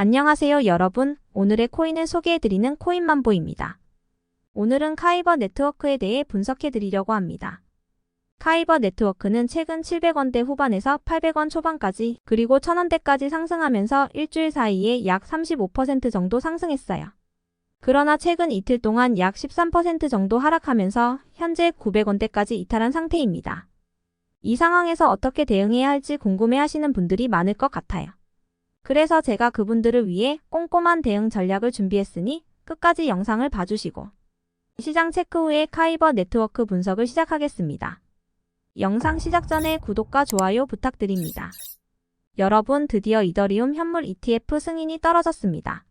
안녕하세요 여러분. 오늘의 코인을 소개해드리는 코인만보입니다. 오늘은 카이버 네트워크에 대해 분석해드리려고 합니다. 카이버 네트워크는 최근 700원대 후반에서 800원 초반까지 그리고 1000원대까지 상승하면서 일주일 사이에 약 35% 정도 상승했어요. 그러나 최근 이틀 동안 약 13% 정도 하락하면서 현재 900원대까지 이탈한 상태입니다. 이 상황에서 어떻게 대응해야 할지 궁금해하시는 분들이 많을 것 같아요. 그래서 제가 그분들을 위해 꼼꼼한 대응 전략을 준비했으니 끝까지 영상을 봐주시고 시장 체크 후에 카이버 네트워크 분석을 시작하겠습니다. 영상 시작 전에 구독과 좋아요 부탁드립니다. 여러분, 드디어 이더리움 현물 ETF 승인이 떨어졌습니다.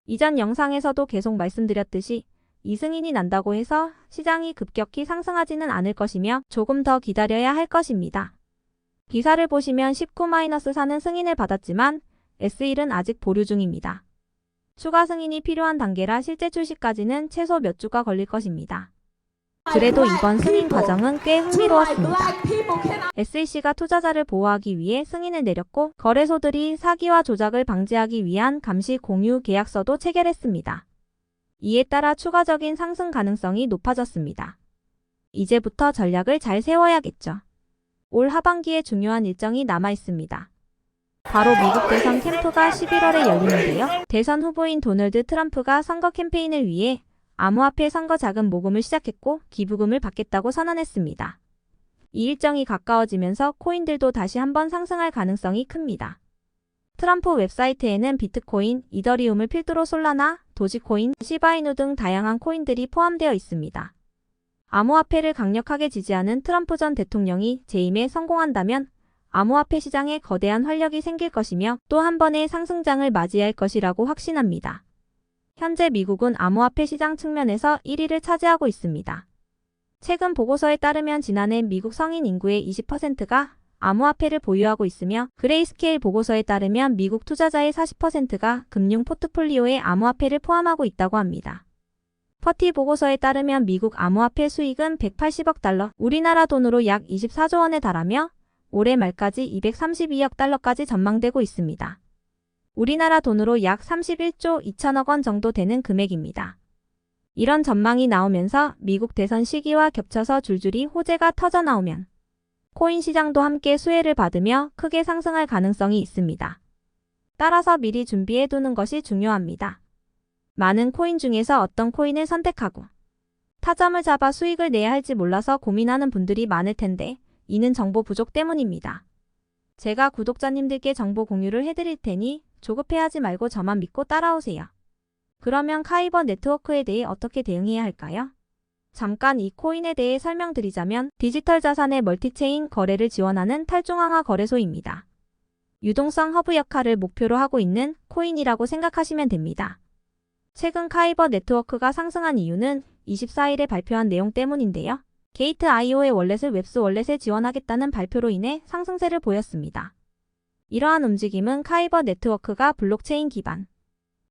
이전 영상에서도 계속 말씀드렸듯이 이 승인이 난다고 해서 시장이 급격히 상승하지는 않을 것이며 조금 더 기다려야 할 것입니다. 기사를 보시면 19-4는 승인을 받았지만 S1은 아직 보류 중입니다. 추가 승인이 필요한 단계라 실제 출시까지는 최소 몇 주가 걸릴 것입니다. 그래도 이번 승인 과정은 꽤 흥미로웠습니다. SEC가 투자자를 보호하기 위해 승인을 내렸고 거래소들이 사기와 조작을 방지하기 위한 감시 공유 계약서도 체결했습니다. 이에 따라 추가적인 상승 가능성이 높아졌습니다. 이제부터 전략을 잘 세워야겠죠. 올 하반기에 중요한 일정이 남아 있습니다. 바로 미국 대선 캠프가 11월에 열리는데요. 대선 후보인 도널드 트럼프가 선거 캠페인을 위해 암호화폐 선거 자금 모금을 시작했고 기부금을 받겠다고 선언했습니다. 이 일정이 가까워지면서 코인들도 다시 한번 상승할 가능성이 큽니다. 트럼프 웹사이트에는 비트코인, 이더리움을 필두로 솔라나, 도지코인, 시바이누 등 다양한 코인들이 포함되어 있습니다. 암호화폐를 강력하게 지지하는 트럼프 전 대통령이 재임에 성공한다면 암호화폐 시장에 거대한 활력이 생길 것이며 또 한 번의 상승장을 맞이할 것이라고 확신합니다. 현재 미국은 암호화폐 시장 측면에서 1위를 차지하고 있습니다. 최근 보고서에 따르면 지난해 미국 성인 인구의 20%가 암호화폐를 보유하고 있으며 그레이스케일 보고서에 따르면 미국 투자자의 40%가 금융 포트폴리오에 암호화폐를 포함하고 있다고 합니다. 퍼티 보고서에 따르면 미국 암호화폐 수익은 180억 달러, 우리나라 돈으로 약 24조 원에 달하며 올해 말까지 232억 달러까지 전망되고 있습니다. 우리나라 돈으로 약 31조 2천억 원 정도 되는 금액입니다. 이런 전망이 나오면서 미국 대선 시기와 겹쳐서 줄줄이 호재가 터져나오면 코인 시장도 함께 수혜를 받으며 크게 상승할 가능성이 있습니다. 따라서 미리 준비해두는 것이 중요합니다. 많은 코인 중에서 어떤 코인을 선택하고 타점을 잡아 수익을 내야 할지 몰라서 고민하는 분들이 많을 텐데 이는 정보 부족 때문입니다. 제가 구독자님들께 정보 공유를 해드릴 테니 조급해하지 말고 저만 믿고 따라오세요. 그러면 카이버 네트워크에 대해 어떻게 대응해야 할까요? 잠깐 이 코인에 대해 설명드리자면 디지털 자산의 멀티체인 거래를 지원하는 탈중앙화 거래소입니다. 유동성 허브 역할을 목표로 하고 있는 코인이라고 생각하시면 됩니다. 최근 카이버 네트워크가 상승한 이유는 24일에 발표한 내용 때문인데요. 게이트.io의 월렛을 웹스 월렛에 지원하겠다는 발표로 인해 상승세를 보였습니다. 이러한 움직임은 카이버 네트워크가 블록체인 기반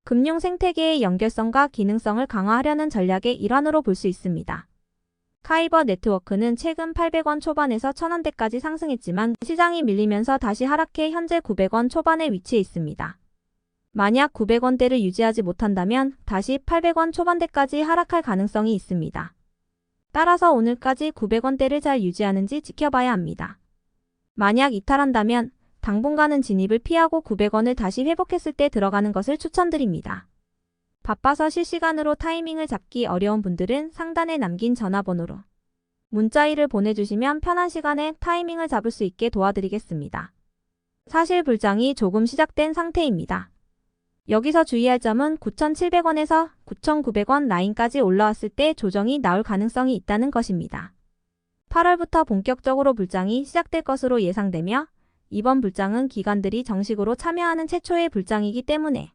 금융 생태계의 연결성과 기능성을 강화하려는 전략의 일환으로 볼 수 있습니다. 카이버 네트워크는 최근 800원 초반에서 1000원대까지 상승했지만 시장이 밀리면서 다시 하락해 현재 900원 초반에 위치해 있습니다. 만약 900원대를 유지하지 못한다면 다시 800원 초반대까지 하락할 가능성이 있습니다. 따라서 오늘까지 900원대를 잘 유지하는지 지켜봐야 합니다. 만약 이탈한다면 당분간은 진입을 피하고 900원을 다시 회복했을 때 들어가는 것을 추천드립니다. 바빠서 실시간으로 타이밍을 잡기 어려운 분들은 상단에 남긴 전화번호로 문자일을 보내주시면 편한 시간에 타이밍을 잡을 수 있게 도와드리겠습니다. 사실 불장이 조금 시작된 상태입니다. 여기서 주의할 점은 9,700원에서 9,900원 라인까지 올라왔을 때 조정이 나올 가능성이 있다는 것입니다. 8월부터 본격적으로 불장이 시작될 것으로 예상되며 이번 불장은 기관들이 정식으로 참여하는 최초의 불장이기 때문에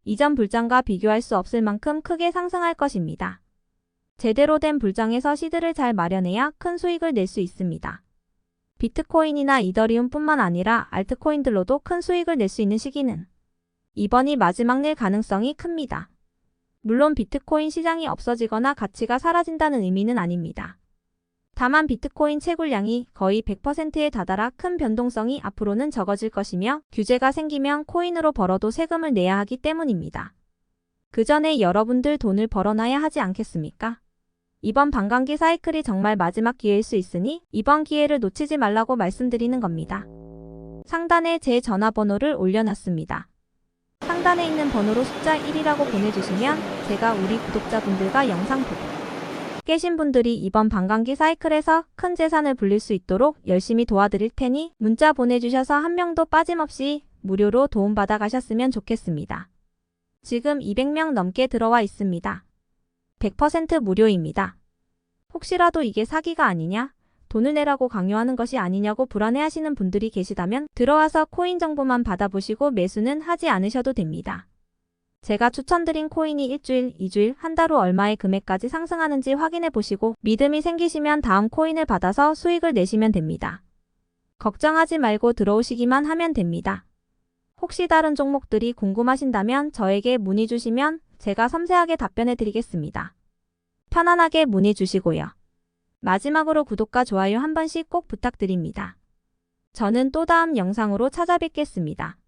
이전 불장과 비교할 수 없을 만큼 크게 상승할 것입니다. 제대로 된 불장에서 시드를 잘 마련해야 큰 수익을 낼 수 있습니다. 비트코인이나 이더리움뿐만 아니라 알트코인들로도 큰 수익을 낼 수 있는 시기는 이번이 마지막 낼 가능성이 큽니다. 물론 비트코인 시장이 없어지거나 가치가 사라진다는 의미는 아닙니다. 다만 비트코인 채굴량이 거의 100%에 다다라 큰 변동성이 앞으로는 적어질 것이며 규제가 생기면 코인으로 벌어도 세금을 내야 하기 때문입니다. 그 전에 여러분들 돈을 벌어놔야 하지 않겠습니까? 이번 반감기 사이클이 정말 마지막 기회일 수 있으니 이번 기회를 놓치지 말라고 말씀드리는 겁니다. 상단에 제 전화번호를 올려놨습니다. 상단에 있는 번호로 숫자 1이라고 보내주시면 제가 우리 구독자분들과 영상 보고 계신 분들이 이번 반감기 사이클에서 큰 재산을 불릴 수 있도록 열심히 도와드릴 테니 문자 보내주셔서 한 명도 빠짐없이 무료로 도움받아 가셨으면 좋겠습니다. 지금 200명 넘게 들어와 있습니다. 100% 무료입니다. 혹시라도 이게 사기가 아니냐, 돈을 내라고 강요하는 것이 아니냐고 불안해하시는 분들이 계시다면 들어와서 코인 정보만 받아보시고 매수는 하지 않으셔도 됩니다. 제가 추천드린 코인이 일주일, 2주일, 한 달 후 얼마의 금액까지 상승하는지 확인해 보시고 믿음이 생기시면 다음 코인을 받아서 수익을 내시면 됩니다. 걱정하지 말고 들어오시기만 하면 됩니다. 혹시 다른 종목들이 궁금하신다면 저에게 문의 주시면 제가 섬세하게 답변해 드리겠습니다. 편안하게 문의 주시고요. 마지막으로 구독과 좋아요 한 번씩 꼭 부탁드립니다. 저는 또 다음 영상으로 찾아뵙겠습니다.